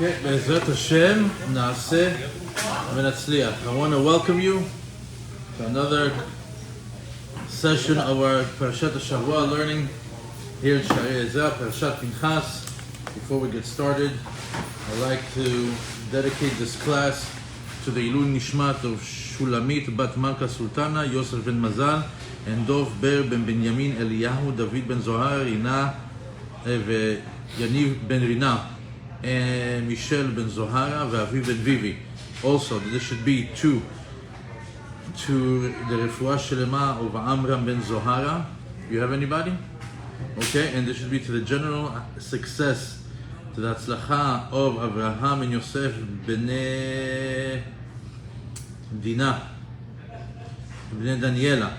Okay, Be'ezrat Hashem, Naaseh v'Natzliach. I want to welcome you to another session of our Parashat Shavua learning here at Shari Ezra, Parashat Pinchas. Before we get started, I'd like to dedicate this class to the Ilui Nishmat of Shulamit Bat Malka Sultana, Yosef ben Mazal, and Dov Ber ben Benyamin Eliyahu, David ben Zohar, Rina, Yaniv ben Rina, and Michel ben Zohara, Aviv ben Vivi. Also, this should be to the Refuah Shelema of Amram ben Zohara. You have anybody? Okay, and this should be to the general success, to the Hatzlacha of Avraham and Yosef b'nei Dina, b'nei Daniela,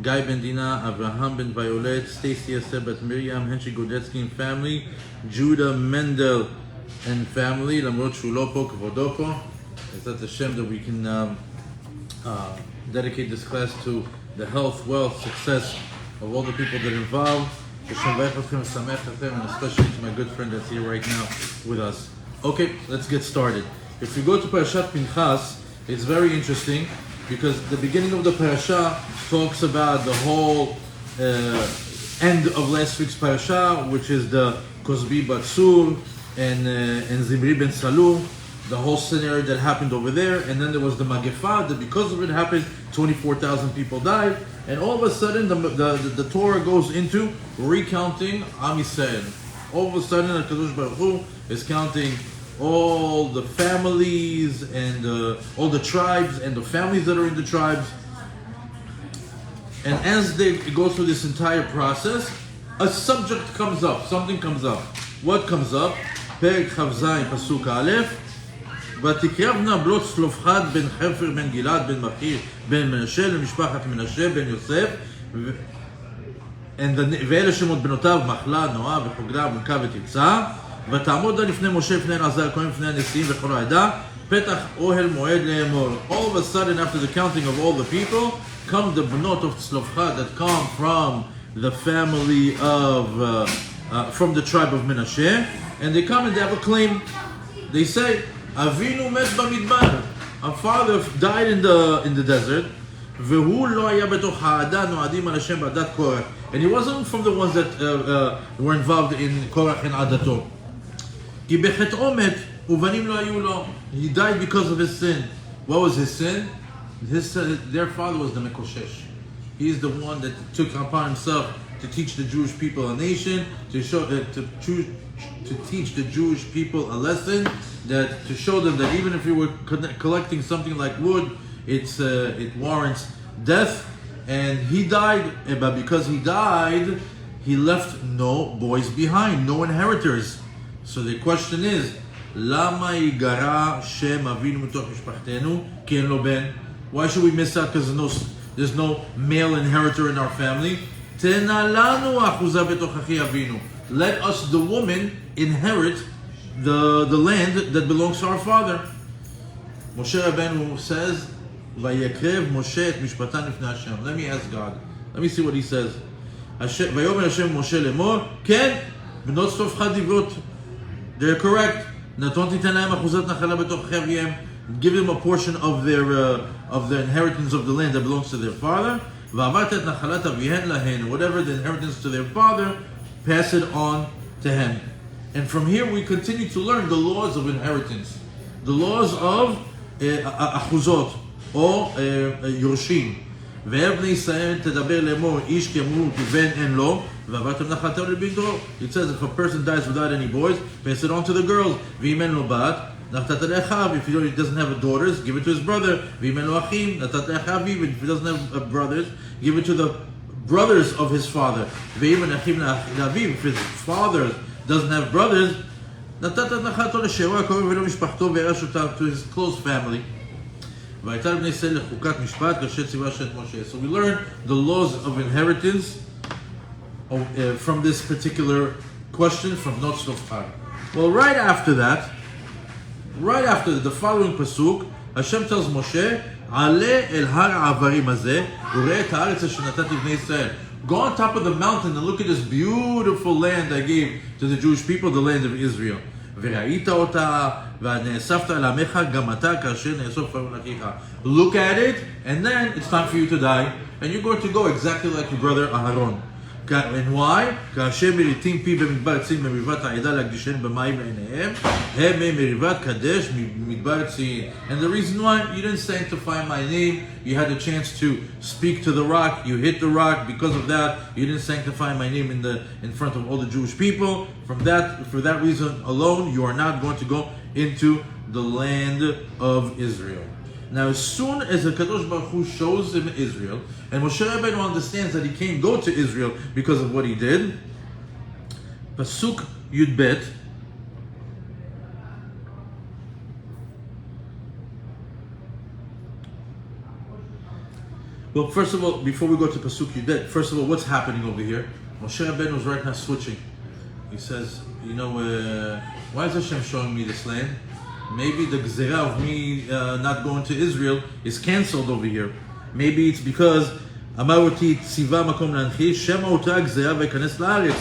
Guy ben Dina, Avraham ben Violet, Stacy Esther bet Miriam, Henry Godetsky and family, Judah Mendel and family, למרות שהוא לא פה, כבודו פה. It's a shame that we can dedicate this class to the health, wealth, success of all the people that are involved. And especially to my good friend that's here right now with us. Okay, let's get started. If you go to Parashat Pinchas, it's very interesting because the beginning of the parasha talks about the whole end of last week's parasha, which is the Kozbi Batsur and Zimri ben Salu, the whole scenario that happened over there, and then there was the Magifah that because of it happened, 24,000 people died, and all of a sudden the Torah goes into recounting Am Yisrael. All of a sudden, HaKadosh Baruch Hu is counting all the families and all the tribes and the families that are in the tribes. And as they go through this entire process, a subject comes up, something comes up. What comes up? Perek Chav Zayin, Pasuk Aleph. ותקרבנה בנות צלופחד בן חפר בן גלעד בן מכיר בן מנשה למשפחת מנשה בן יוסף ואלה שמות בנותיו מחלה, נועה וחוגלה ומלכה ותרצה ותעמוד לפני משה לפני אלעזר הכהן לפני הנשיאים וכל העדה פתח אוהל מועד לאמור. All of a sudden, after the counting of all the people, come the bnot of Tzlofchad that come from the family of from the tribe of Menashe, and they come and they have a claim. They say Avinu met b'midbar. Our father died in the desert. והוא לא היה בתוך העדה נועדים על השם בעדת קורח. And he wasn't from the ones that were involved in Korach and עדתו. כי בחטאו מת ובנים לא היו לו. He died because of his sin. What was his sin? Their father was the Mekoshesh. He's the one that took upon himself to teach the Jewish people a nation, to teach the Jewish people a lesson, that to show them that even if you were collecting something like wood, it warrants death. And he died, but because he died, he left no boys behind, no inheritors. So the question is, למה ייגרע שם אבינו מתוך משפחתנו כי אין לו בן? Why should we miss out because there's no male inheritor in our family? תנה לנו אחוזה בתוך אחי אבינו. Let us, the woman, inherit the land that belongs to our father. Moshe Rabeinu says, ויקרב משה את משפטן לפני השם. Let me ask God. Let me see what he says. ויאמר השם משה לאמור, כן, בנות צלופחד דברות. They're correct. נתון תיתן להם אחוזת נחלה בתוך אחי אביהם. Give them a portion of the inheritance of the land that belongs to their father. ועברת את נחלת אביהן להן. Whatever the inheritance to their father, pass it on to him. And from here we continue to learn the laws of inheritance, the laws of אחוזות או יורשים. ובני ישראל תדבר לאמור איש כמות ובן אין לו ועברתם נחלתו לבן דורו. It says if a person dies without any boys, pass it on to the girls. ואם אין לו בת, נתת לאחיו. If he doesn't have daughters, give it to his brother. ואם אין לו אחים, נתת לאחיו. If he doesn't have brothers, give it to the brothers of his father. ואם אין אחים לאביו, if his father doesn't have brothers, נתת נחלתו לשארו הקרוב ולא משפחתו וירש אותה to his close family. והייתה לבני ישראל לחוקת משפט כאשר ציווה השם את משה. So we learn the laws of inheritance from this particular question from Not Tzlofchad. Well, right after that, the following pasuk, Hashem tells Moshe, עלה אל הר העברים הזה וראה את הארץ אשר נתתי לבני ישראל. Go on top of the mountain and look at this beautiful land I gave to the Jewish people, the land of Israel. וראית אותה, ונאספת אל עמך, גם אתה כאשר נאסוף פרעה לאחיך. Look at it, and then it's time for you to die, and you're going to go exactly like your brother Aharon. And why? כאשר מריתים פי במדבר ציין במריבת העדה להקדישן במים לעיניהם, הם מריבת קדש במדבר ציין. And the reason why, you didn't sanctify my name, you had a chance to speak to the rock, you hit the rock, because of that, you didn't sanctify my name in front of all the Jewish people. For that reason alone, you are not going to go into the land of Israel. Now, as soon as the Kadosh Baruch Hu shows him Israel, and Moshe Rabeinu understands that he can't go to Israel because of what he did, Pasuk Yud Bet, well, first of all, before we go to Pasuk Yud Bet, first of all, what's happening over here? Moshe Rabeinu is right now switching. He says, why is Hashem showing me this land? Maybe the gzera of me not going to Israel is cancelled over here. Maybe it's because אמר אותי ציווה מקום להנחיש, שמא אותה גזרה ויכנס לארץ.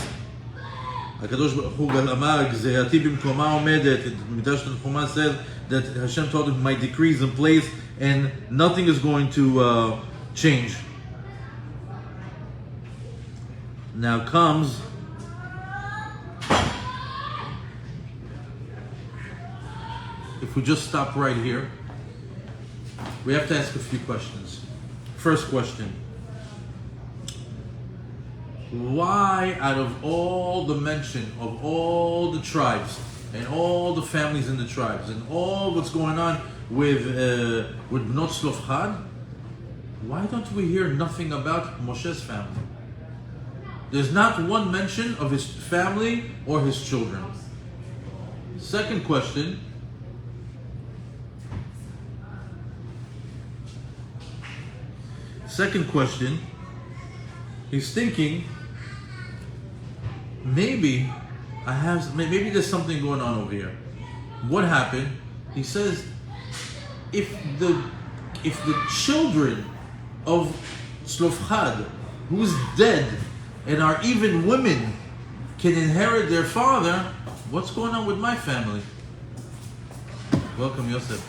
הקדוש ברוך הוא אמר, גזרתי במקומה עומדת. מדרש תנחומה says that Hashem told him, my decree is in place and nothing is going to change. Now comes if we just stop right here, we have to ask a few questions. First question, why out of all the mention of all the tribes and all the families in the tribes and all what's going on with Bnot Tzlofchad, why don't we hear nothing about Moshe's family? There's not one mention of his family or his children. Second question, he's thinking, maybe there's something going on over here. What happened? He says, if the children of Tzlofchad, who's dead, and are even women, can inherit their father, what's going on with my family? Welcome, Yosef.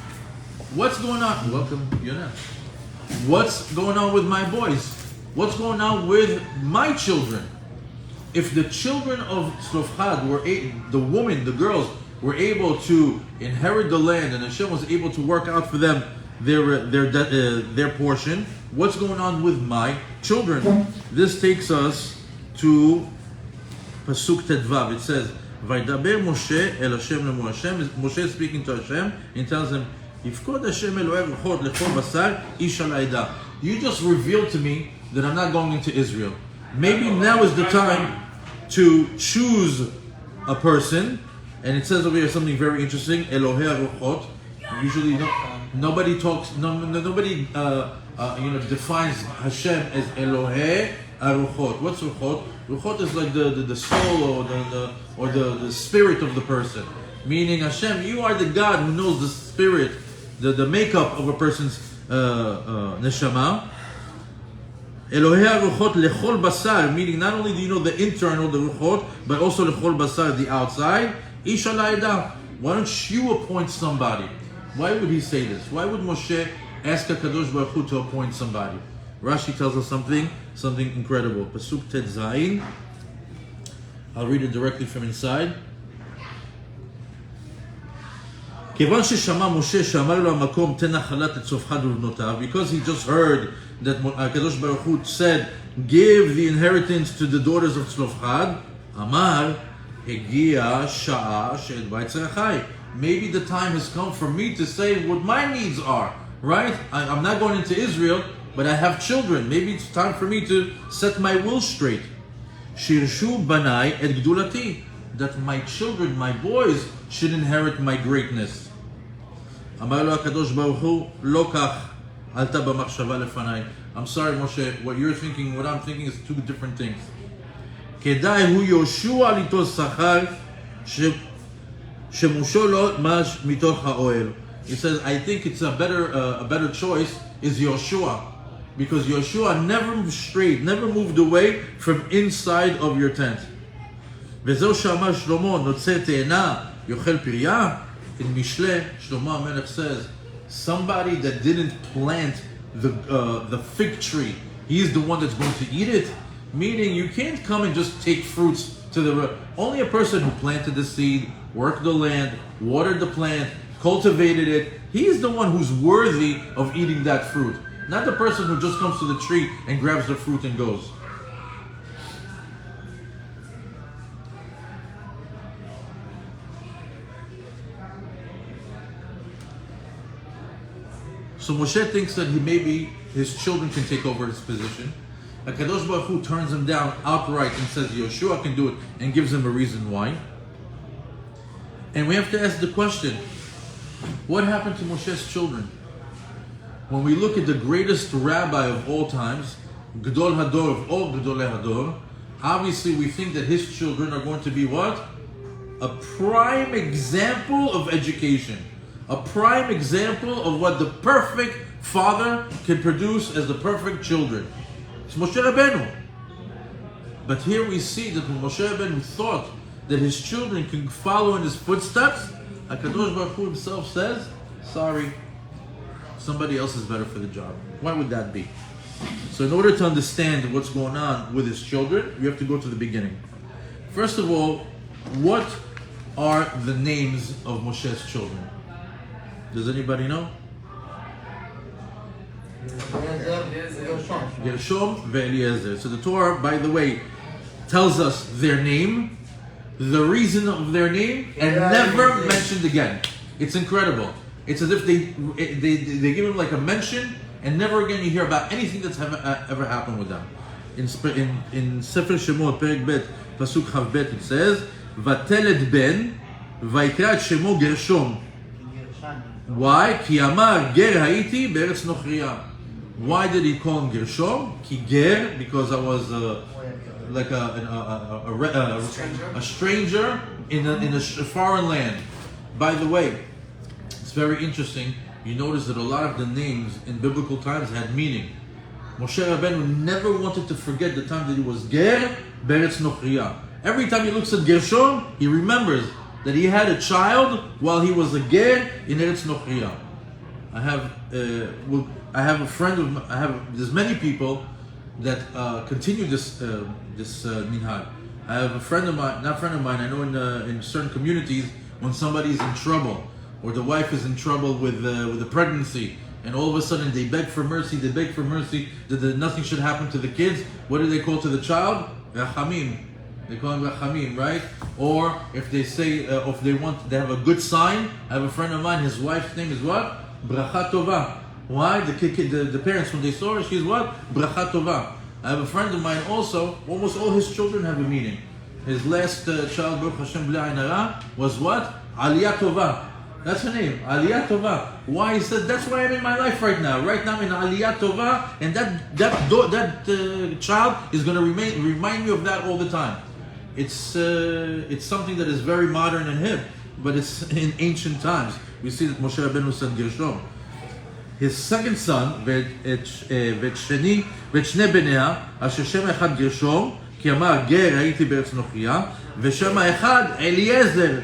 What's going on? Welcome, Yonah. What's going on with my boys? What's going on with my children? If the children of Tzlofchad the girls were able to inherit the land, and Hashem was able to work out for them their portion, what's going on with my children? This takes us to Pasuk Tedvav. It says, "Vaydaber Moshe el Hashem lemu Hashem." Moshe is speaking to Hashem, and he tells him, "Yifkod Hashem Elohei ruchot lechol basar ish al ha'edah." You just revealed to me that I'm not going into Israel. Maybe now is the time to choose a person, and it says over here something very interesting. Elohei ruchot. Usually, nobody talks. Nobody defines Hashem as Elohei ruchot. What's ruchot? Ruchot is like the soul or the spirit of the person. Meaning, Hashem, you are the God who knows the spirit, the makeup of a person's neshama. Elohei ruchot lechol basar, meaning not only do you know the internal, the ruchot, but also lechol basar, the outside. Ish al ha'edah. Why don't you appoint somebody? Why would he say this? Why would Moshe ask HaKadosh Baruch Hu to appoint somebody? Rashi tells us something incredible. Pasuk Tet Zayin. I'll read it directly from inside. Because he just heard that HaKadosh Baruch Hu said, give the inheritance to the daughters of Tzlofchad. Amar, Hegia Sha'a She'ed Bait Tzarachai. Maybe the time has come for me to say what my needs are, right? I'm not going into Israel, but I have children. Maybe it's time for me to set my will straight. Shirshu Banai et Gdulati. That my children, my boys, should inherit my greatness. Amar lo HaKadosh Baruch Hu, lo kach, alta b'machshava lefanai. I'm sorry, Moshe, what you're thinking, what I'm thinking is two different things. Kedai hu Yoshua lito sachar, shemusho lo mash mitoch ha'oel. He says, I think it's a better choice is Yoshua. Because Yoshua never strayed, never moved away from inside of your tent. וזהו שאמר שלמה, נוצר תאנה yochel pirya. In Mishle, Shlomo HaMelech says, somebody that didn't plant the fig tree, he's the one that's going to eat it. Meaning, you can't come and just take fruits to the... Only a person who planted the seed, worked the land, watered the plant, cultivated it, he's the one who's worthy of eating that fruit. Not the person who just comes to the tree and grabs the fruit and goes. So Moshe thinks that maybe his children can take over his position. HaKadosh Baruch Hu turns him down outright and says Yeshua can do it, and gives him a reason why. And we have to ask the question, what happened to Moshe's children? When we look at the greatest rabbi of all times, Gadol Hador of all Gadolei Hador, obviously we think that his children are going to be what? A prime example of education. A prime example of what the perfect father can produce as the perfect children. It's Moshe Rabeinu. But here we see that when Moshe Rabeinu thought that his children can follow in his footsteps, HaKadosh Baruch Hu himself says, sorry, somebody else is better for the job. Why would that be? So in order to understand what's going on with his children, we have to go to the beginning. First of all, what are the names of Moshe's children? Does anybody know? Gershom ve'Eliezer. So the Torah, by the way, tells us their name, the reason of their name, and never mentioned again. It's incredible. It's as if they give him like a mention, and never again you hear about anything that's ever happened with them. In Sefer Shemot, Perek Bet, Pasuk Chav Bet, it says, "Vateled ben, vayikra et shemo Gershom." Why? Ki amar ger haiti be'eretz nochriya. Why did he call him Gershom? Ki ger, because I was like a stranger in a foreign land. By the way, it's very interesting. You notice that a lot of the names in biblical times had meaning. Moshe Rabeinu never wanted to forget the time that he was ger be'eretz nochriya. Every time he looks at Gershom, he remembers that he had a child while he was a ger in Eretz Nochriya. I have a friend of there's many people that continue this minhag. I have a friend of mine, I know in certain communities, when somebody's in trouble or the wife is in trouble with a pregnancy, and all of a sudden they beg for mercy that nothing should happen to the kids. What do they call to the child? Rachamim. They call him Rachamim, right? Or if they say, if they have a good sign. I have a friend of mine, his wife's name is what? Bracha Tova. Why? The parents, when they saw her, she's what? Bracha Tova. I have a friend of mine also, almost all his children have a meaning. His last child, Baruch Hashem B'la Ayin Hara, was what? Aliyah Tova. That's her name, Aliyah Tova. Why? He said, that's why I'm in my life right now. Right now I'm in Aliyah Tova, and that child is going to remind me of that all the time. It's something that is very modern and hip, but it's in ancient times. We see that Moshe Rabeinu said Gershom. His second son, ושני בניה, אשר שם אחד גרשום, כי אמר גר הייתי בארץ נוכריה, ושם האחד אליעזר.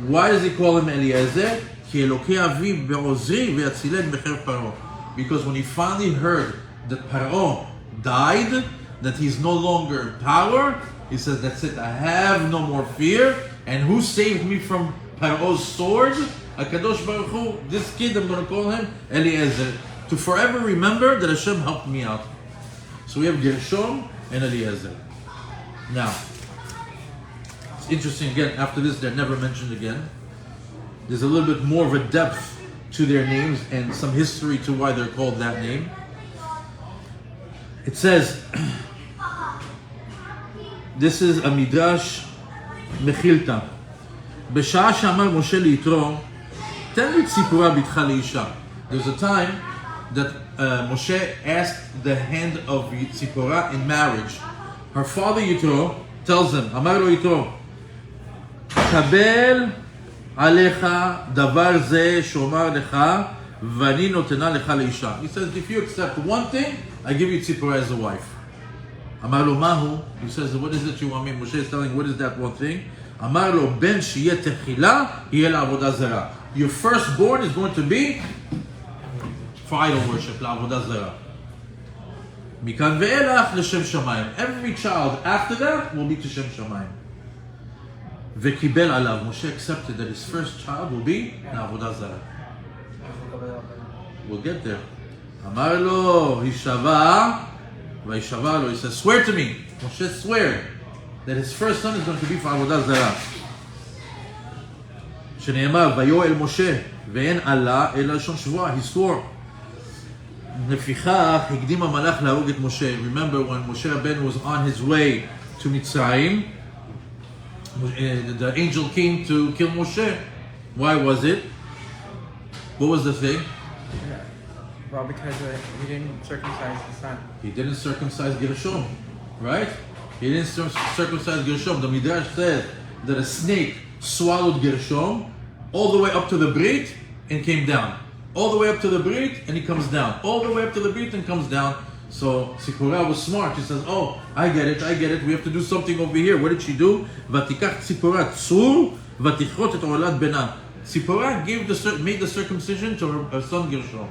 Why does he call him Eliezer? כי אלוקי אבי בעוזרי ויצילני בחרב פרעה. Because when he finally heard that Paro died, that he's no longer in power, he says, that's it, I have no more fear. And who saved me from Paro's sword? HaKadosh Baruch Hu, this kid, I'm going to call him Eliezer, to forever remember that Hashem helped me out. So we have Gershom and Eliezer. Now, it's interesting again, after this they're never mentioned again. There's a little bit more of a depth to their names and some history to why they're called that name. It says, this is a Midrash Mechilta. בשעה שאמר משה ליתרו, תן לי ציפורה בתך לאישה. There's a time that Moshe asked the hand of Tzipora in marriage. Her father Yitro tells him, אמר לו יתרו, קבל עליך דבר זה שאומר לך, ואני נותנה לך לאישה. He says, if you accept one thing, I give you Tzipora as a wife. אמר לו, מהו? He says, what is it you want me? Moshe is telling, what is that one thing? אמר לו, בן שיהיה תחילה, יהיה לעבודה זרה. Your firstborn is going to be for idol worship, לעבודה זרה. מכאן ואילך לשם שמיים. Every child after that will be to שם שמיים. וקיבל עליו, Moshe accepted that his first child will be לעבודה זרה. We'll get there. אמר לו, הישבע, וישבע לו, he says, swear to me. Moshe swear that his first son is going to be for עבודה זרה. שנאמר, ויואל משה, ואין עלה, אלא לשון שבועה, he swore. לפיכך, הקדים המלאך להרוג את משה. Remember when Moshe Rabeinu was on his way to Mitzrayim, the angel came to kill Moshe. Why was it? What was the thing? Well, because he didn't circumcise his son. He didn't circumcise Gershom, right? He didn't circumcise Gershom. The Midrash says that a snake swallowed Gershom all the way up to the Brit and came down. All the way up to the Brit and he comes down. All the way up to the Brit and comes down. So Tzipporah was smart. She says, oh, I get it. We have to do something over here. What did she do? ותיקח ציפורה צור ותכרות את עולת בנה. Tzipporah made the circumcision to her son Gershom.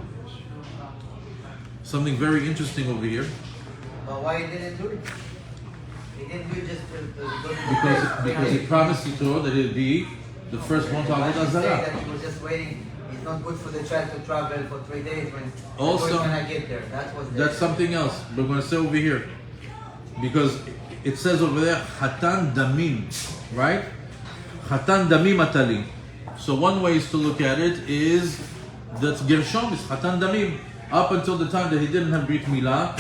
Something very interesting over here. But why he didn't do it? He didn't do it just because he promised Yitro that it would be the first one to Avodah Zarah. He was just waiting. It's not good for the child to travel for 3 days when Also, when I get there. That's something else. We're going to say over here. Because it says over there, Chatan Damim, right? Chatan Damim Atali. So one way is to look at it is that Gershom is Chatan Damim. Up until the time that he didn't have Brit Milah,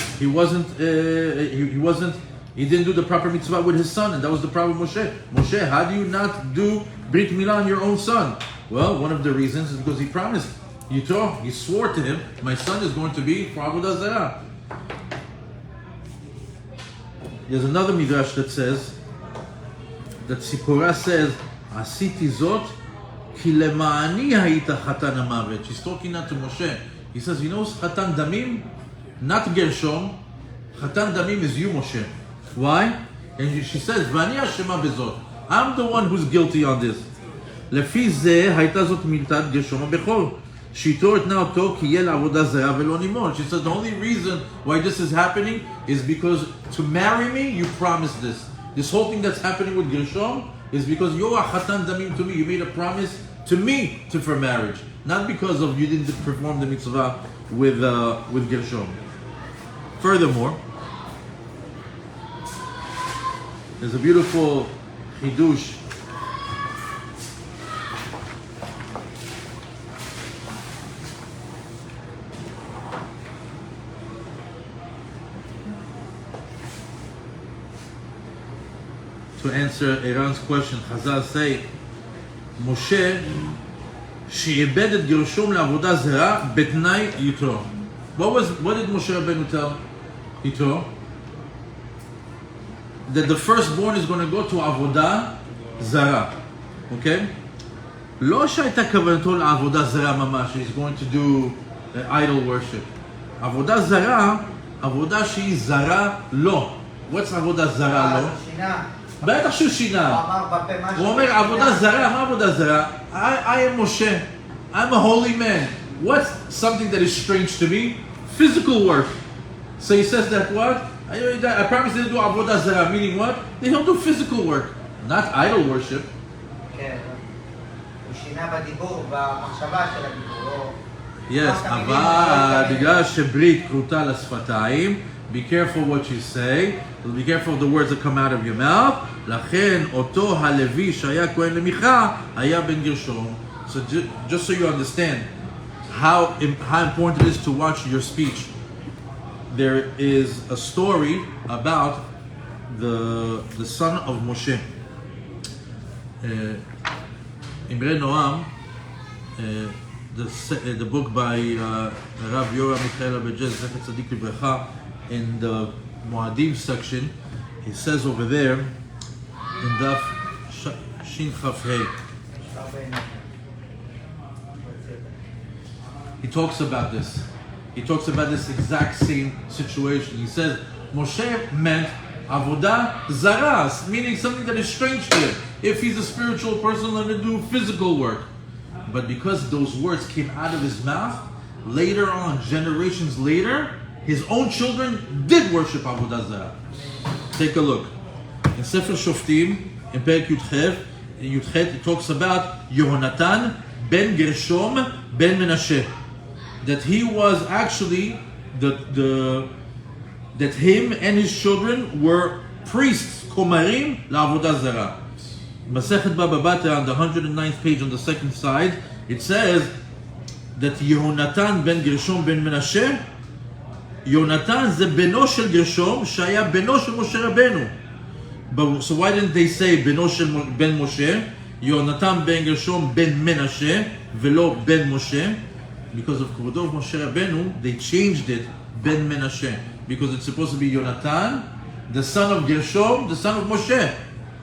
he didn't do the proper mitzvah with his son, and that was the problem with Moshe. Moshe, how do you not do Brit Milah on your own son? Well, one of the reasons is because he promised. Yitro, he swore to him, my son is going to be for Avodah Zarah. There's another midrash that says, that Tzipporah says, Asiti zot ki lema'ani hayita chatan hamavet. She's talking now to Moshe. He says, you know, Chatan Damim, not Gershom. Chatan Damim is you, Moshe. Why? And she says, Vani Hashema bezot. I'm the one who's guilty on this. לפי זה הייתה זאת מילתת גרשום הבכור. שאיתו התנה אותו כי יהיה לעבודה זרה ולא נימון. She said, the only reason why this is happening is because to marry me, you promised this. This whole thing that's happening with Gershom is because you are Chatan Damim to me. You made a promise to me for marriage. Not because of you didn't perform the mitzvah with Gershom. Furthermore, there's a beautiful chidush to answer Iran's question. Chazal say, Moshe שאיבד את גרשום לעבודה זרה בתנאי יתרו. What did Moshe Rabeinu tell Yitro? That the firstborn is going to go to עבודה זרה. Okay? לא שהייתה כוונתו לעבודה זרה ממש, he's going to do idol worship. עבודה זרה, עבודה שהיא זרה לא. What's עבודה זרה לא? בטח שהוא שינה. הוא אומר עבודה זרה, מה עבודה זרה? I am Moshe. I'm a holy man. What's something that is strange to me? Physical work. So he says that what? I promise they do avodah zara, meaning what? They don't do physical work, not idol worship. Yes, אבל בגלל שברית כרותה לשפתיים, be careful what you say, be careful of the words that come out of your mouth. לכן אותו הלוי שהיה כהן למיכה היה בן גרשום. So just so you understand how important it is to watch your speech. There is a story about the son of Moshe. Imre Noam, the book by Rav Yoram Michael Abedjez Zecher Tzadik Livracha, in the Moadim section, he says over there in Daf Shin Chaf Hey, he talks about this. He talks about this exact same situation. He says Moshe meant avodah zara, meaning something that is strange to him. If he's a spiritual person, let him do physical work. But because those words came out of his mouth, later on, generations later, his own children did worship Avodah Zarah. Take a look. In Sefer Shoftim, in Perek Yudchet, it talks about Yehonatan ben Gershom ben Menashe. That he was actually, that him and his children were priests, Komarim, la'Avodah Zarah. Masechet Baba Batra on the 109th page on the second side, it says that Yehonatan ben Gershom ben Menashe, Yonatan ze beno shel Gershom, shaya beno shel Moshe Rabeinu. But so why didn't they say beno shel ben Moshe, Yonatan ben Gershom ben Menashe, velo ben Moshe? Because of Kvodo of Moshe Rabeinu, they changed it ben Menashe, because it's supposed to be Yonatan, the son of Gershom, the son of Moshe.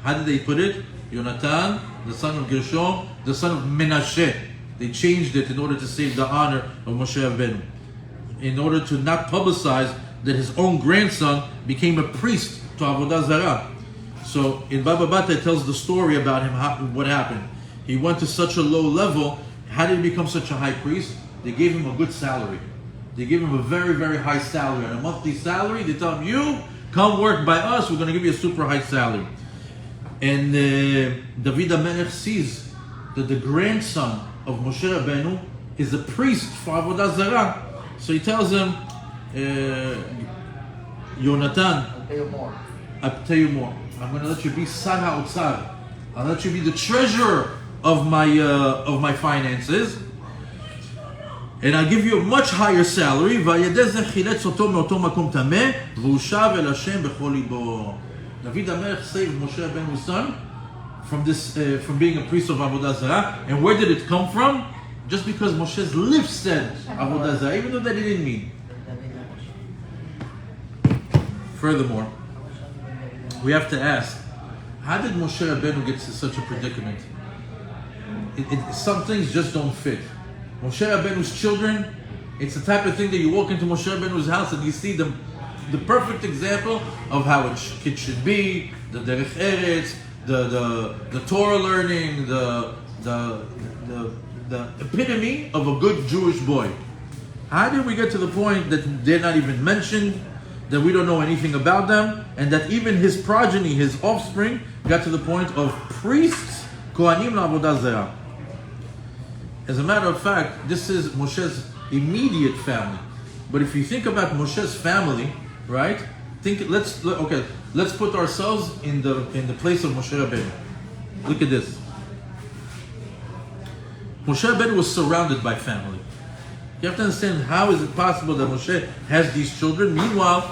How did they put it? Yonatan, the son of Gershom, the son of Menashe. They changed it in order to save the honor of Moshe Rabeinu, in order to not publicize that his own grandson became a priest to Avodah Zarah. So in Baba Batra it tells the story about him, what happened. He went to such a low level. How did he become such a high priest? They gave him a good salary. They gave him a very, very high salary. And a monthly salary, they tell him, you come work by us, we're going to give you a super high salary. And David HaMelech sees that the grandson of Moshe Rabeinu is a priest for Avodah Zarah. So he tells him, Yonatan, I'll pay you more. I'll tell you more. I'm going to let you be Sar HaOtzar. I'll let you be the treasurer of my finances. And I'll give you a much higher salary. David HaMelech saved Moshe Rabbeinu's son from being a priest of Avodah Zarah. And where did it come from? Just because Moshe's lips said Avodah Zarah, even though that he didn't mean. Furthermore, we have to ask, how did Moshe Rabeinu get to such a predicament? Some things just don't fit. Moshe Rabbeinu's children, it's the type of thing that you walk into Moshe Rabbeinu's house and you see the perfect example of how it should be, the Derech Eretz, the Torah learning, the epitome of a good Jewish boy. How did we get to the point that they're not even mentioned, that we don't know anything about them, and that even his progeny, his offspring, got to the point of priests, Kohanim la'Avodah Zarah? As a matter of fact, this is Moshe's immediate family. But if you think about Moshe's family, right? Let's put ourselves in the place of Moshe Rabeinu. Look at this. Moshe Rabeinu was surrounded by family. You have to understand, how is it possible that Moshe has these children? Meanwhile,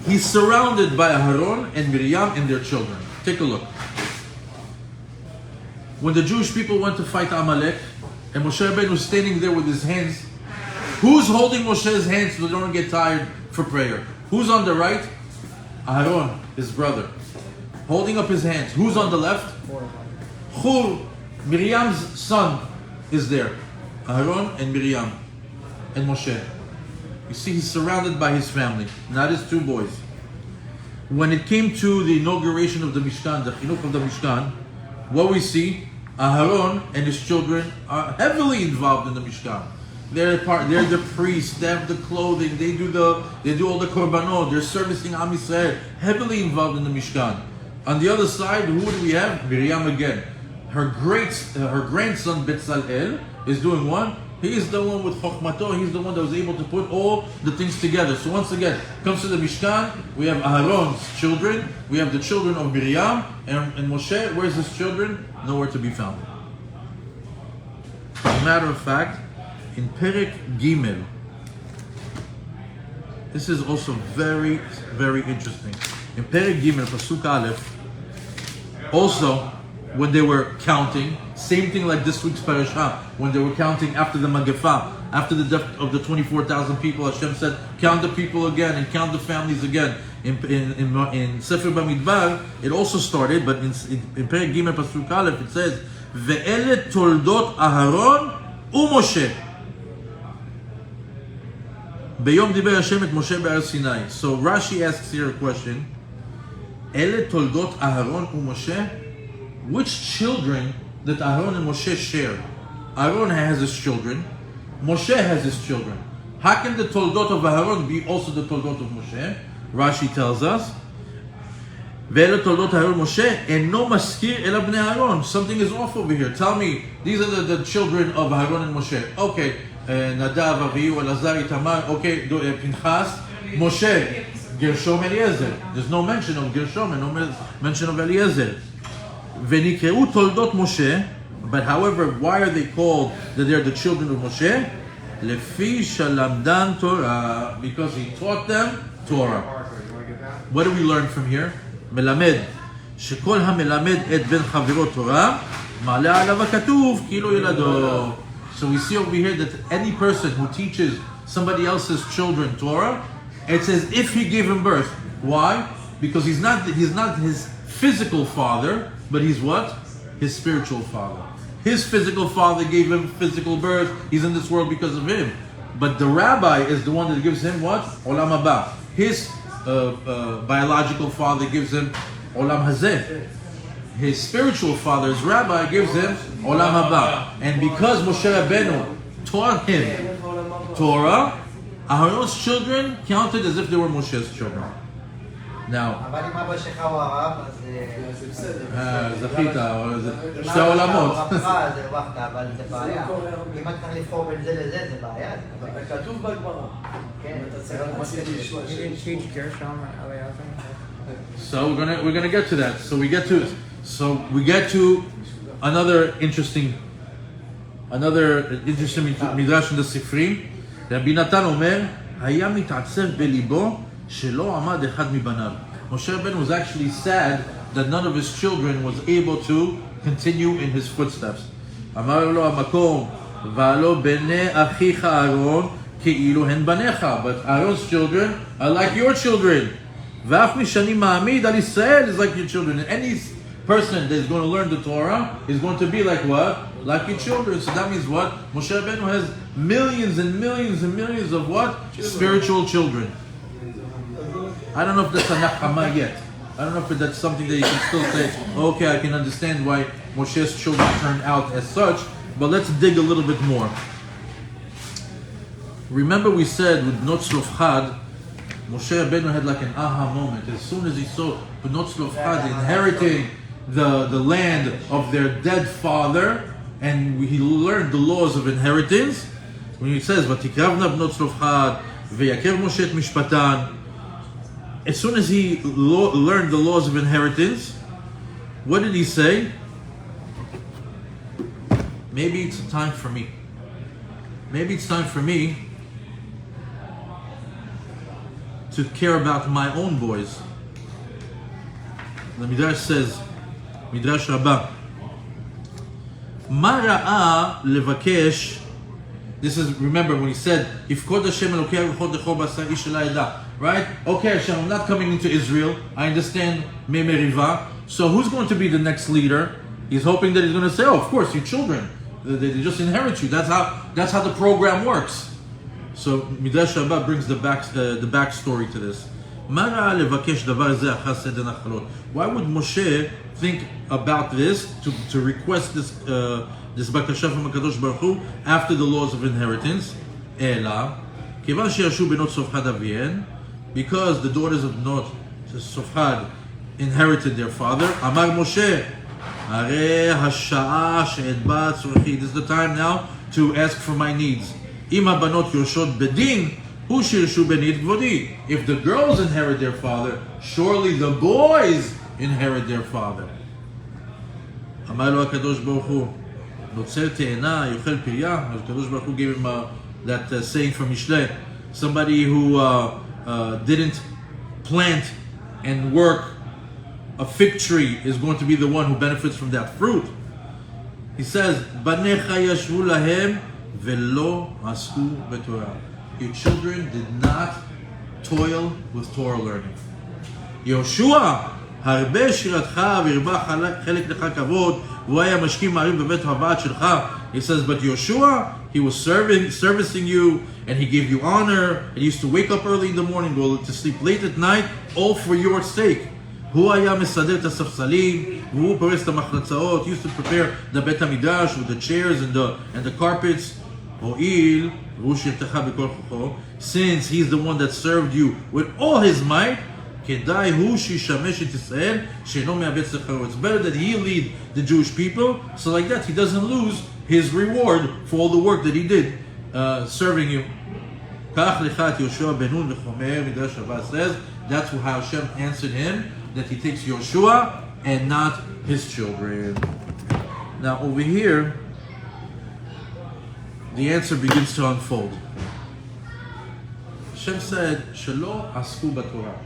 he's surrounded by Aaron and Miriam and their children. Take a look. When the Jewish people went to fight Amalek, and Moshe Rabeinu was standing there with his hands, who's holding Moshe's hands so they don't get tired for prayer? Who's on the right? Aaron, his brother, holding up his hands. Who's on the left? Hur, Miriam's son, is there. Aaron and Miriam and Moshe. You see, he's surrounded by his family, not his two boys. When it came to the inauguration of the Mishkan, the Chinuch of the Mishkan, what we see, Aaron and his children are heavily involved in the Mishkan. They're the priests. They have the clothing. They do all the korbanot. They're servicing Am Yisrael. Heavily involved in the Mishkan. On the other side, who do we have? Miriam again. Her grandson Betzalel is doing what? He is the one with Chokhmato. He's the one that was able to put all the things together. So once again, comes to the Mishkan, we have Aaron's children. We have the children of Miriam and Moshe. Where's his children? Nowhere to be found. As a matter of fact, in Perek Gimel, this is also very, very interesting. In Perek Gimel, Pasuk Aleph, also, when they were counting, same thing like this week's parasha, when they were counting after the Magefa, after the death of the 24,000 people, Hashem said, count the people again and count the families again. In Sefer Bamidbar, it also started, but in Perek Gimel Pasuk Aleph, it says, Ve'ele toldot Aharon u'Moshe. Beyom diber Hashem et Moshe be'ar Sinai. So Rashi asks here a question. Ele toldot Aharon u'Moshe? which children that Aaron and Moshe share? Aaron has his children, Moshe has his children. How can the toldot of Aaron be also the toldot of Moshe? Rashi tells us, ואלה תולדות אהרון משה אינו מזכיר אלא בני אהרון. Something is off over here. Tell me, these are the children of Aaron and Moshe. Okay, נדב, אביהו, אלעזר, איתמר, okay, Pinchas, Moshe, Gershom, Eliezer. There's no mention of Gershom and no mention of Eliezer. ונקראו תולדות משה, but however, why are they called that they're the children of Moshe? לפי שלמדן Torah, because he taught them Torah. What do we learn from here? מלמד, שכל המלמד את בן חברו תורה, מעלה עליו הכתוב כאילו ילדו. So we see over here that any person who teaches somebody else's children Torah, it's as if he gave him birth. Why? Because he's not his physical father, but he's what? His spiritual father. His physical father gave him physical birth. He's in this world because of him. But the rabbi is the one that gives him what? Olam haba. His biological father gives him Olam Hazeh. His spiritual father, his rabbi, gives him Olam Haba. And because Moshe Rabeinu taught him Torah, Aaron's children counted as if they were Moshe's children. Now, אבל אם אבא שלך הוא הרב, אז... זכית, שתי עולמות. זה הרווחת, אבל זה בעיה. אם אתה צריך לבחור בין זה לזה, זה בעיה. כתוב בגמרא. כן, אתה You didn't teach Gershom or Eliezer? So we're gonna get to that. So we get to another interesting מדרש in the ספרים. רבי נתן אומר, היה מתעצב בליבו שלא עמד אחד מבניו. Moshe Rabeinu was actually sad that none of his children was able to continue in his footsteps. אמר לו המקום, והלא בני אחיך אהרון כאילו הן בניך. But Aaron's children are like your children. ואף מי שאני מעמיד על ישראל is like your children. And any person that is going to learn the Torah is going to be like what? Like your children. So that means what? Moshe Rabeinu has millions and millions and millions of what? Spiritual children. I don't know if that's a nachama yet. I don't know if that's something that you can still say, okay, I can understand why Moshe's children turned out as such, but let's dig a little bit more. Remember we said with Bnot Tzlofchad, Moshe Rabeinu had like an aha moment. As soon as he saw Bnot Tzlofchad inheriting the land of their dead father, and he learned the laws of inheritance, when he says, "Vatikravna Bnot Tzlofchad, veyakev Moshe et mishpatan." As soon as he learned the laws of inheritance, what did he say? Maybe it's time for me. Maybe it's time for me to care about my own boys. The Midrash says, Midrash Rabbah, Ma ra'a levakesh. This is, remember when he said, Ifkod Hashem Elokei v'chod lechol b'asar ish la yada. Right? Okay, Hashem, I'm not coming into Israel. I understand me meriva. So who's going to be the next leader? He's hoping that he's going to say, oh, of course, your children. They just inherit you. That's how the program works. So Midrash Rabbah brings the backstory to this. Why would Moshe think about this to request this bakasha from HaKadosh Baruch Hu after the laws of inheritance? Ela, כיוון שירשו בנות צלופחד אביהן, because the daughters of Bnot Tzlofchad inherited their father, אמר משה, הרי השעה שאת בה צורכי. This is the time now to ask for my needs. אם הבנות יורשות בדין, הוא שירשו בנית כבודי. If the girls inherit their father, surely the boys inherit their father. אמר לו הקדוש ברוך הוא, נוצר תאנה, יאכל פריה. הקדוש ברוך הוא gave him that saying from Mishle, somebody who didn't plant and work a fig tree is going to be the one who benefits from that fruit. He says, "Banecha yashvu lahem velo asku b'Torah." Your children did not toil with Torah learning. Yoshua, הרבה שירתך והרבה חלק לך כבוד, והוא היה משכים מערים בבית הוועד שלך. He says, but Yoshua, he was servicing you, and he gave you honor, and he used to wake up early in the morning, go to sleep late at night, all for your sake. הוא היה מסדר את הספסלים, והוא פורס את המחרצאות, used to prepare the בית המקדש with the chairs and the carpets. הואיל, והוא שירתך בכל כוחו, since he's the one that served you with all his might, כדאי הוא שישמש את ישראל, שאינו מאבד שכרו. It's better that he lead the Jewish people, so like that he doesn't lose his reward for all the work that he did serving you. כך לך את יהושע בן נון וחומר, מדרש רבה says, that's how Hashem answered him, that he takes Yoshua and not his children. Now over here, the answer begins to unfold. Hashem said, "Shelo asku b'Torah."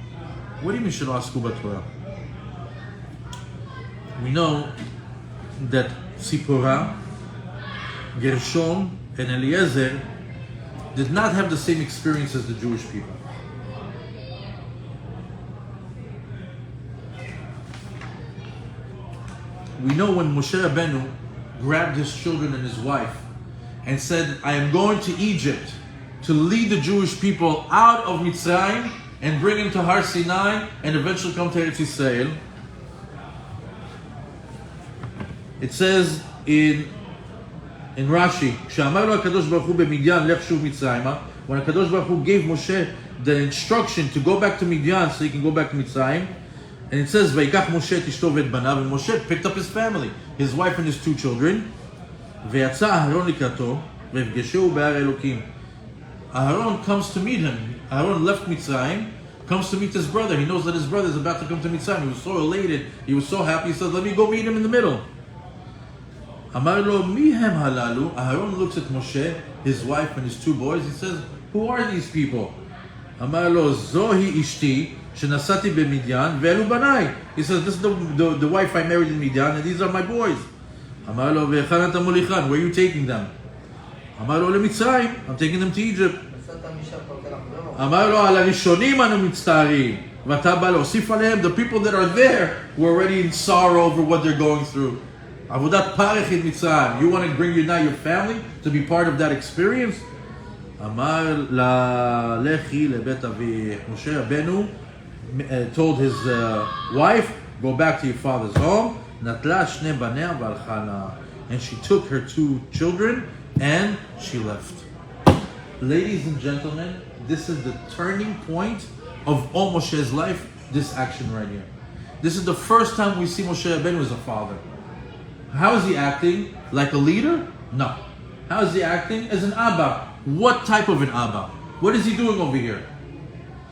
What do you mean shelo asku b'Torah? We know that Sipporah, Gershom, and Eliezer did not have the same experience as the Jewish people. We know when Moshe Rabeinu grabbed his children and his wife and said, I am going to Egypt to lead the Jewish people out of Mitzrayim and bring them to Har Sinai and eventually come to Eretz Yisrael. It says in Rashi, כשאמר לו הקדוש ברוך הוא במדיין, לך שוב מצרימה, when הקדוש ברוך הוא gave Moshe the instruction to go back to Midian so he can go back to Mitzrayim, and it says, ויקח משה את אשתו ואת בניו, and Moshe picked up his family, his wife and his 2 children, ויצא אהרון לקראתו, ויפגשהו בהר אלוקים. Aaron comes to meet him. Aaron left Mitzrayim, comes to meet his brother. He knows that his brother is about to come to Mitzrayim. He was so elated, he was so happy, he says, let me go meet him in the middle. אמר לו, מי הם הללו? Aaron looks at Moshe, his wife and his 2 boys. He says, who are these people? אמר לו, זוהי אשתי שנשאתי במדיין ואלו בניי. He says, this is the wife I married in Midian and these are my boys. אמר לו, והיכן אתה מוליכן? Where are you taking them? אמר לו, למצרים. I'm taking them to Egypt. אמר לו, על הראשונים אנו מצטערים. ואתה בא להוסיף עליהם. The people that are there were already in sorrow over what they're going through. עבודת פרך in מצרים. You want to bring now your family to be part of that experience? אמר לה, לכי לבית אביך. Moshe Rabeinu told his wife, go back to your father's home. נטלה שני בניה והלכה לה. And she took her 2 children and she left. Ladies and gentlemen, this is the turning point of all Moshe's life, this action right here. This is the first time we see Moshe Rabeinu as a father. How is he acting? Like a leader? No. How is he acting? As an Abba. What type of an Abba? What is he doing over here?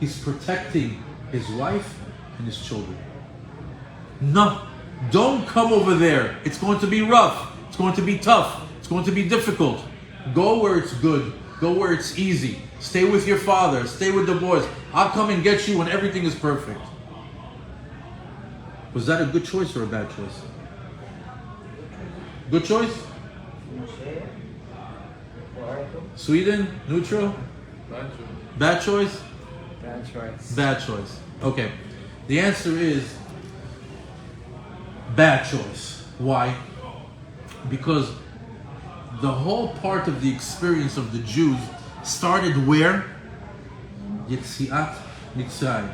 He's protecting his wife and his children. No. Don't come over there. It's going to be rough. It's going to be tough. It's going to be difficult. Go where it's good. Go where it's easy. Stay with your father. Stay with the boys. I'll come and get you when everything is perfect. Was that a good choice or a bad choice? Good choice? Sweden? Neutral? Bad choice? Bad choice. Bad choice. Okay. The answer is bad choice. Why? Because the whole part of the experience of the Jews started where? Yetziat Mitzrayim.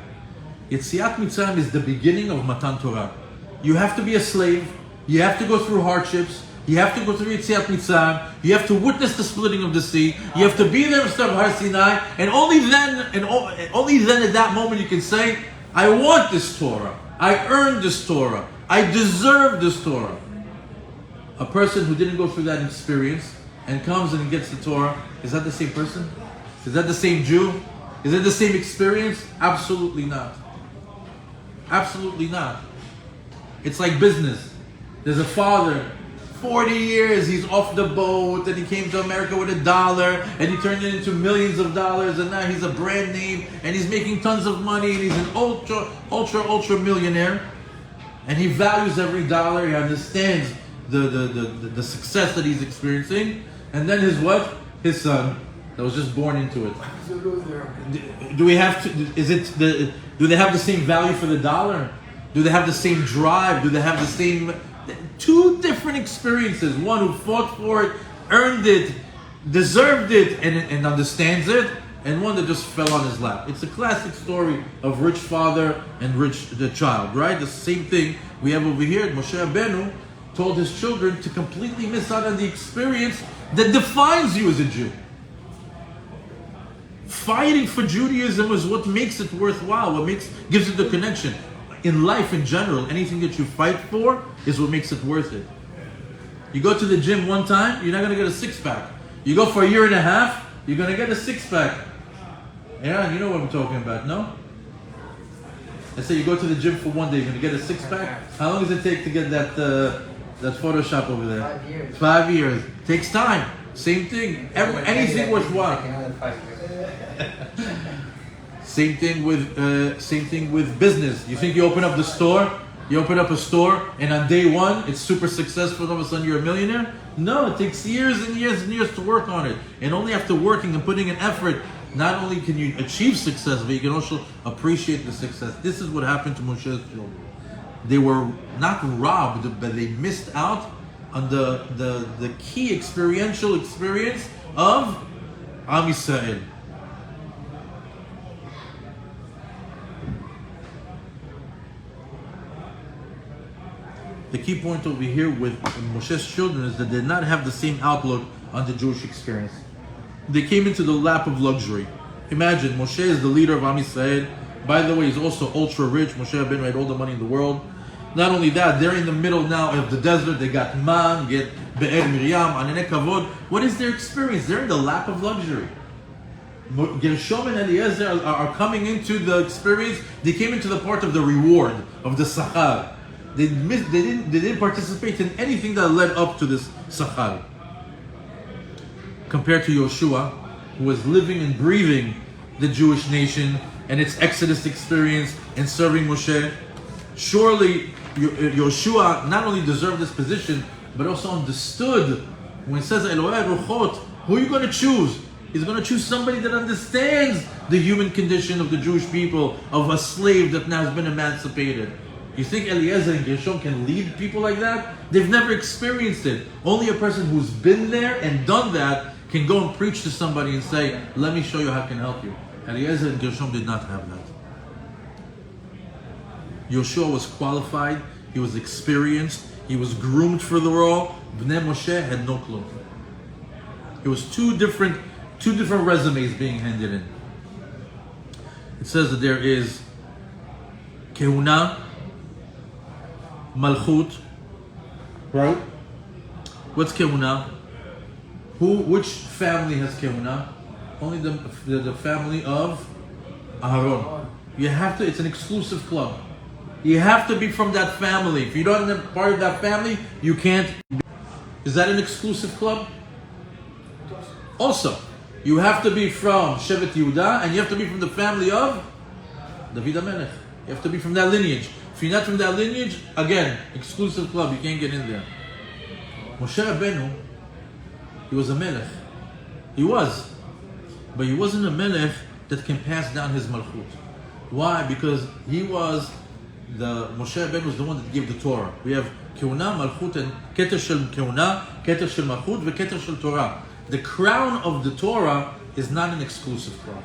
Yetziat Mitzrayim is the beginning of Matan Torah. You have to be a slave. You have to go through hardships. You have to go through Yetziat Mitzrayim. You have to witness the splitting of the sea. You have to be there instead of Har Sinai. And only then at that moment you can say, I want this Torah. I earned this Torah. I deserve this Torah. A person who didn't go through that experience and comes and gets the Torah, is that the same person? Is that the same Jew? Is it the same experience? Absolutely not. Absolutely not. It's like business. There's a father, 40 years, he's off the boat, and he came to America with $1, and he turned it into millions of dollars, and now he's a brand name, and he's making tons of money, and he's an ultra millionaire, and he values every dollar, he understands the success that he's experiencing, and then his what? His son that was just born into it. Do we have to? Do they have the same value for the dollar? Do they have the same drive? Do they have the same? 2 different experiences. One who fought for it, earned it, deserved it, and understands it, and one that just fell on his lap. It's a classic story of rich father and rich the child, right? The same thing we have over here. Moshe Rabeinu told his children to completely miss out on the experience that defines you as a Jew. Fighting for Judaism is what makes it worthwhile, gives it the connection. In life in general, anything that you fight for is what makes it worth it. You go to the gym one time, you're not going to get a six-pack. You go for a year and a half, you're going to get a six-pack. Yeah, you know what I'm talking about, no? I say you go to the gym for one day, you're going to get a six-pack. How long does it take to get that Photoshop over there? 5 years. 5 years. Takes time. Same thing. Anything worthwhile. Another 5 years. Same thing with business. You think you open up the store, you open up a store, and on day one it's super successful, and all of a sudden you're a millionaire? No, it takes years and years and years to work on it. And only after working and putting an effort, not only can you achieve success, but you can also appreciate the success. This is what happened to Moshe's children. They were not robbed, but they missed out on the key experiential experience of Am Yisrael. The key point over here with Moshe's children is that they did not have the same outlook on the Jewish experience. They came into the lap of luxury. Imagine, Moshe is the leader of Am Yisrael. By the way, he's also ultra rich. Moshe Rabeinu had all the money in the world. Not only that, they're in the middle now of the desert. They got man, get Be'er Miriam, Anene Kavod. What is their experience? They're in the lap of luxury. Gershom and Eliezer are coming into the experience. They came into the part of the reward, of the sachar. They didn't participate in anything that led up to this sachar. Compared to Yoshua, who was living and breathing the Jewish nation and its Exodus experience and serving Moshe, surely Yoshua not only deserved this position, but also understood when it says Elohei Ruchot, who are you going to choose? He's going to choose somebody that understands the human condition of the Jewish people, of a slave that now has been emancipated. You think Eliezer and Gershom can lead people like that? They've never experienced it. Only a person who's been there and done that can go and preach to somebody and say, let me show you how I can help you. Eliezer and Gershom did not have that. Yoshua was qualified, he was experienced, he was groomed for the role. Bnei Moshe had no clue. It was two different resumes being handed in. It says that there is Kehuna, Malchut, right? What's Kehuna? Which family has Kehuna? Only the family of Aharon. You have to, it's an exclusive club. You have to be from that family. If you're not part of that family, you can't be. Is that an exclusive club? Also, you have to be from Shevet Yehuda, and you have to be from the family of David HaMelech. You have to be from that lineage. If you're not from that lineage, again, exclusive club, you can't get in there. Moshe Rabeinu, he was a melech. He was. But he wasn't a melech that can pass down his malchut. Why? Because Moshe Rabeinu was the one that gave the Torah. We have Kehuna, Malchut, and Keter Shel Kehuna, Keter Shel Malchut, and Keter Shel Torah. The crown of the Torah is not an exclusive club.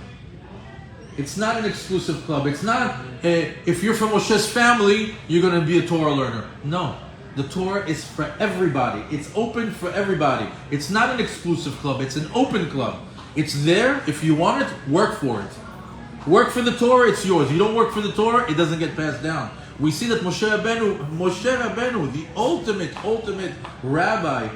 It's not an exclusive club. It's not, if you're from Moshe's family, you're going to be a Torah learner. No. The Torah is for everybody. It's open for everybody. It's not an exclusive club. It's an open club. It's there. If you want it, work for it. Work for the Torah, it's yours. You don't work for the Torah, it doesn't get passed down. We see that Moshe Rabeinu, the ultimate rabbi,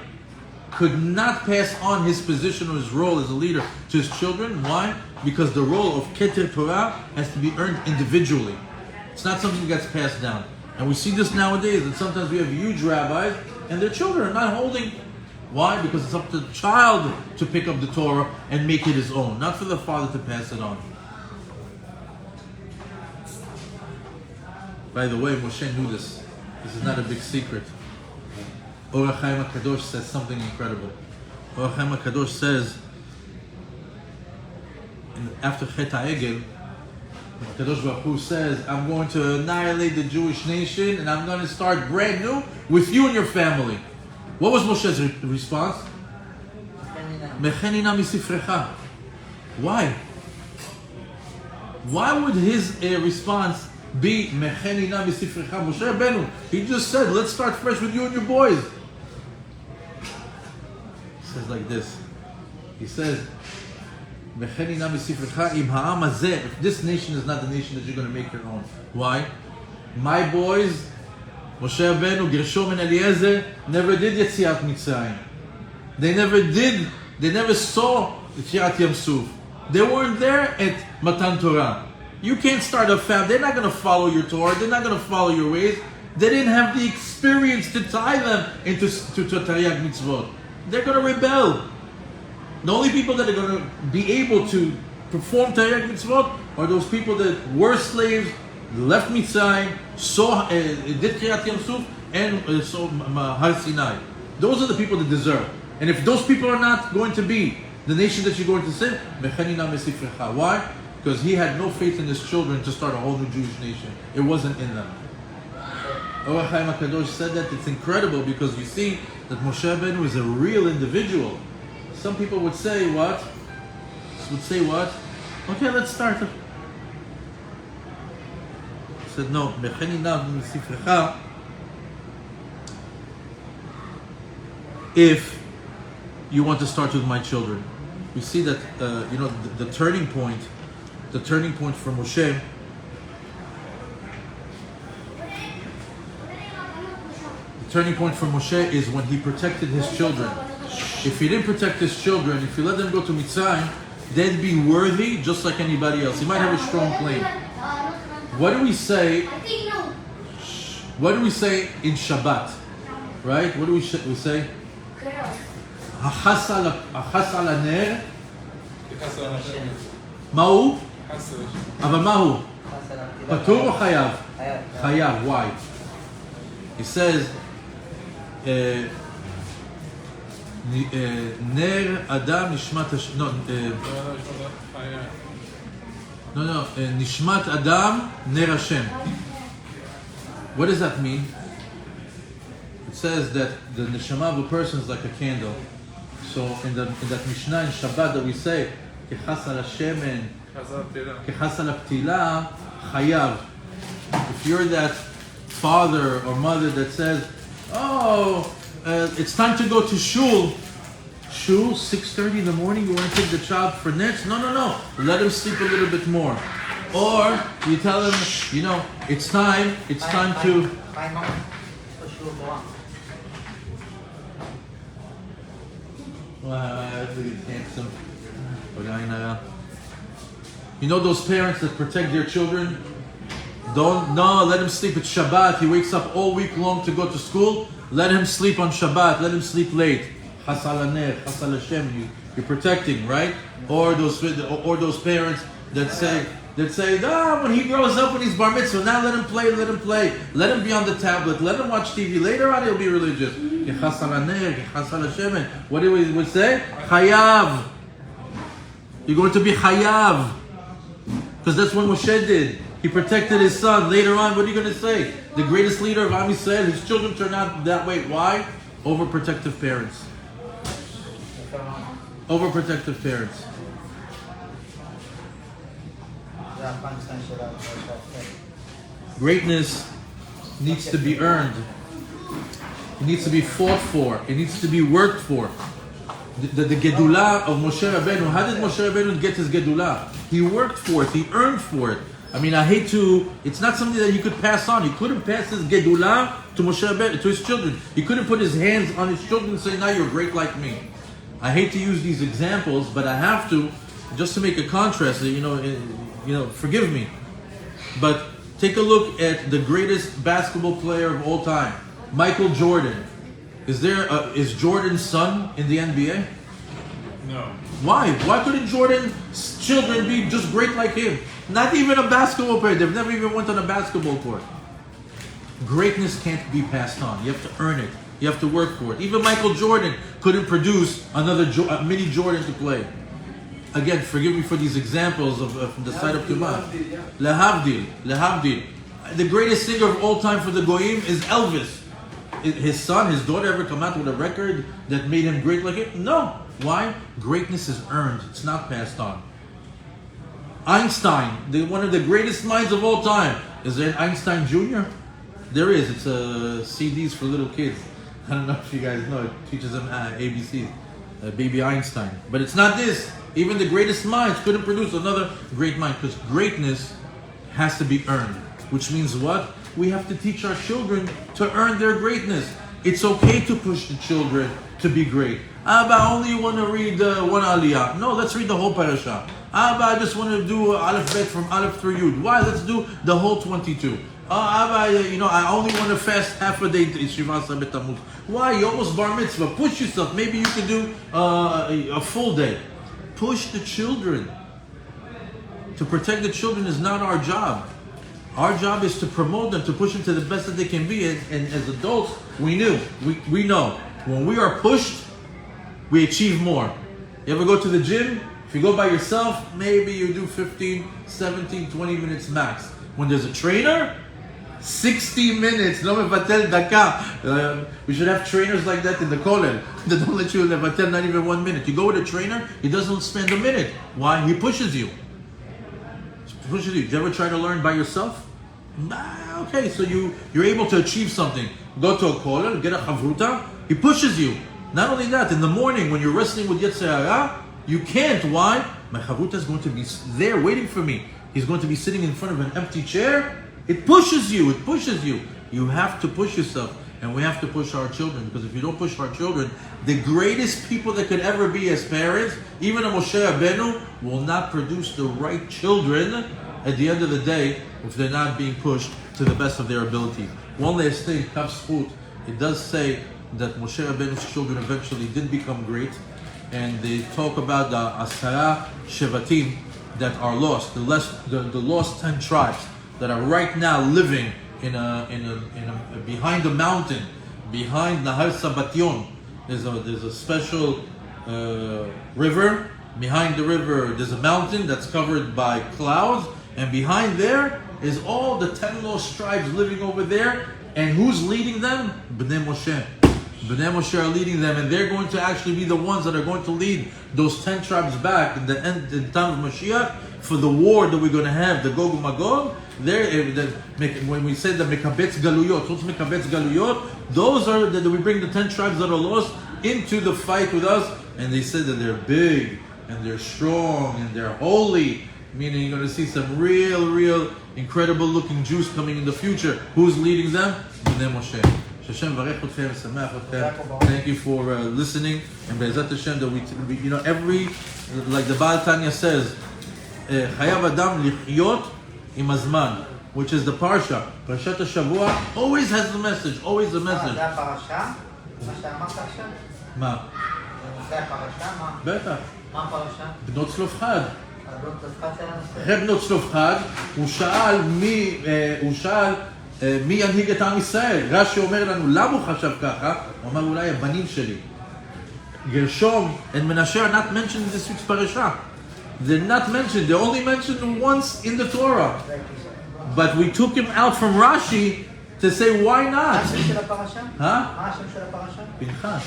could not pass on his position or his role as a leader to his children. Why? Because the role of Keter Torah has to be earned individually. It's not something that gets passed down. And we see this nowadays, that sometimes we have huge rabbis and their children are not holding. Why? Because it's up to the child to pick up the Torah and make it his own, not for the father to pass it on. By the way, Moshe knew this. This is not a big secret. Or HaChaim HaKadosh says something incredible. Or HaChaim HaKadosh says, after Chet HaEgel, Kadosh Baruch Hu says, I'm going to annihilate the Jewish nation and I'm going to start brand new with you and your family. What was Moshe's response? Mechenina misifrecha. Why? Why would his response be Mecheni na misifrecha? Moshe Rabeinu, he just said, let's start fresh with you and your boys. He says like this. He says, Mecheni na misifrecha im ha'am hazeh. If this nation is not the nation that you're going to make your own. Why? My boys, Moshe Rabeinu, Gershom and Eliezer, never did Yetziat Mitzrayim. They never saw Yetziat Yam Suf. They weren't there at Matan Torah. You can't start a family. They're not going to follow your Torah. They're not going to follow your ways. They didn't have the experience to tie them into Taryag Mitzvot. They're going to rebel. The only people that are going to be able to perform Taryag Mitzvot are those people that were slaves, left Mitzrayim, did Kriyat Yam Suf, and saw Har Sinai. Those are the people that deserve. And if those people are not going to be the nation that you're going to save, why? Because he had no faith in his children to start a whole new Jewish nation. It wasn't in them. Or Chaim HaKadosh said that. It's incredible because you see that Moshe Rabeinu is a real individual. Some people would say what? Okay, let's start. He said no. If you want to start with my children, we see that the turning point for Moshe. The turning point for Moshe is when he protected his children. If he didn't protect his children, if he let them go to Mitzrayim, they'd be worthy just like anybody else. He might have a strong claim. What do we say? What do we say in Shabbat? Right? What do we say? החס על הנר, מה הוא? אבל מה הוא? פטור או חייב? חייב, why? He says, נר אדם נשמת, נשמת אדם נר השם. What does that mean? It says that the neshama of a person is like a candle. So in that Mishnah in Shabbat that we say, kechas al hashemen, kechas al aptila, chayav. If you're that father or mother that says, it's time to go to shul. Shul, 6:30 in the morning, you want to take the child for nets? No. Let him sleep a little bit more. Or you tell him, it's time to... You know those parents that protect their children? Let him sleep at Shabbat. He wakes up all week long to go to school. Let him sleep on Shabbat. Let him sleep late. You're protecting, right? Or those parents that say, when he grows up, when he's bar mitzvah, now let him play. Let him be on the tablet. Let him watch TV. Later on, he'll be religious. What do we say? Chayav. You're going to be chayav. Because that's what Moshe did. He protected his son. Later on, what are you going to say? The greatest leader of Am Yisrael, his children turned out that way. Why? Overprotective parents. Overprotective parents. Greatness needs to be earned. It needs to be fought for. It needs to be worked for. The Gedulah of Moshe Rabeinu. How did Moshe Rabeinu get his Gedulah? He worked for it. He earned for it. It's not something that he could pass on. He couldn't pass his Gedulah to Moshe Rabeinu, to his children. He couldn't put his hands on his children and say, now you're great like me. I hate to use these examples, but I have to, just to make a contrast. Forgive me. But take a look at the greatest basketball player of all time, Michael Jordan. Is Jordan's son in the NBA? No. Why? Why couldn't Jordan's children be just great like him? Not even a basketball player. They've never even went on a basketball court. Greatness can't be passed on. You have to earn it. You have to work for it. Even Michael Jordan couldn't produce another mini Jordan to play. Again, forgive me for these examples from the side of Kumar. Lehavdil. The greatest singer of all time for the Goyim is Elvis. His son, his daughter ever come out with a record that made him great like it? No. Why? Greatness is earned. It's not passed on. Einstein, one of the greatest minds of all time. Is there an Einstein Jr.? There is. It's CDs for little kids. I don't know if you guys know. It teaches them ABC. Baby Einstein. But it's not this. Even the greatest minds couldn't produce another great mind, because greatness has to be earned. Which means what? We have to teach our children to earn their greatness. It's okay to push the children to be great. Abba, I only want to read one aliyah. No, let's read the whole parasha. Abba, I just want to do Aleph Bet from Aleph through Yud. Why? Let's do the whole 22. Abba, I only want to fast half a day to Shiva Sabet Tammuz. Why? You almost bar mitzvah. Push yourself. Maybe you can do a full day. Push the children. To protect the children is not our job. Our job is to promote them, to push them to the best that they can be. And as adults, we know when we are pushed, we achieve more. You ever go to the gym? If you go by yourself, maybe you do 15, 17, 20 minutes max. When there's a trainer, 60 minutes. No mevatel daka. We should have trainers like that in the kollel. They don't let you mevatel not even 1 minute. You go with a trainer, he doesn't spend a minute. Why? He pushes you. Did you ever try to learn by yourself? Okay, so you're able to achieve something. Go to a kollel, get a chavruta, he pushes you. Not only that, in the morning when you're wrestling with Yetzer Hara, you can't. Why? My chavruta is going to be there waiting for me. He's going to be sitting in front of an empty chair. It pushes you. It pushes you. You have to push yourself. And we have to push our children, because if you don't push our children, the greatest people that could ever be as parents, even a Moshe Rabeinu, will not produce the right children at the end of the day if they're not being pushed to the best of their ability. One last thing, Kaf Zchut, it does say that Moshe Rabeinu's children eventually did become great, and they talk about the Asara Shevatim that are lost, the lost 10 tribes that are right now living in a behind a mountain, behind Nahar Sabation. There's a special river. Behind the river, there's a mountain that's covered by clouds, and behind there is all the 10 lost tribes living over there. And who's leading them? Bnei Moshe. Bnei Moshe are leading them, and they're going to actually be the ones that are going to lead those 10 tribes back in the time of Mashiach for the war that we're going to have, the Gog Magog. When we say the Mekabetz Galuyot, what's Mekabetz Galuyot? Those are that we bring the 10 tribes that are lost into the fight with us, and they said that they're big and they're strong and they're holy, meaning you're going to see some real incredible looking Jews coming in the future. Who's leading them? Bnei Moshe. Hashem varech otchem, samach otchem. Thank you for listening, and Be'ezat Hashem that we every, like the Baal Tanya says, Chayav Adam lichyot im hazman, which is the parsha. Parashat Shavua always has the message. Always the message. זה הפרשה? מה שאמרת עכשיו? מה? זה הפרשה? מה? בטח. מה הפרשה? בנות צלופחד. בנות צלופחד זה הנושא. אחרי בנות צלופחד, הוא שאל מי ינהיג את עם ישראל. רש"י אומר לנו, למה הוא חשב ככה? הוא אמר, אולי הבנים שלי. Gershom and Menashe are not mentioned in this week's parasha. They're not mentioned. They're only mentioned once in the Torah. But we took him out from Rashi to say, why not? מה השם של הפרשה? מה השם של הפרשה? פנחס.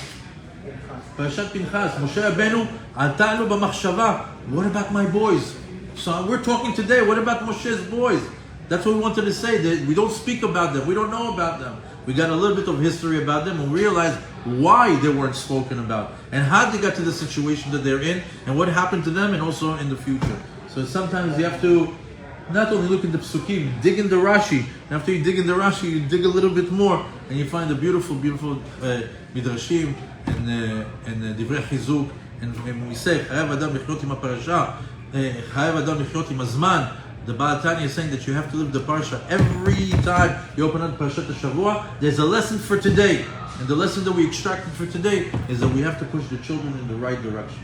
פרשת פנחס. משה רבנו עלתה לו במחשבה, what about my boys? So we're talking today, what about Moshe's boys? That's what we wanted to say. That we don't speak about them. We don't know about them. We got a little bit of history about them and realized why they weren't spoken about and how they got to the situation that they're in and what happened to them and also in the future. So sometimes you have to not only look at the psukim, dig in the Rashi. And after you dig in the Rashi, you dig a little bit more and you find the beautiful midrashim and divrei chizuk. And when we say chayav adam lechyot im haparasha, chayav adam lechyot im hazman, the Baal Tanya is saying that you have to live the parsha every time you open up Parashat Shavua. There's a lesson for today, and the lesson that we extracted for today is that we have to push the children in the right direction.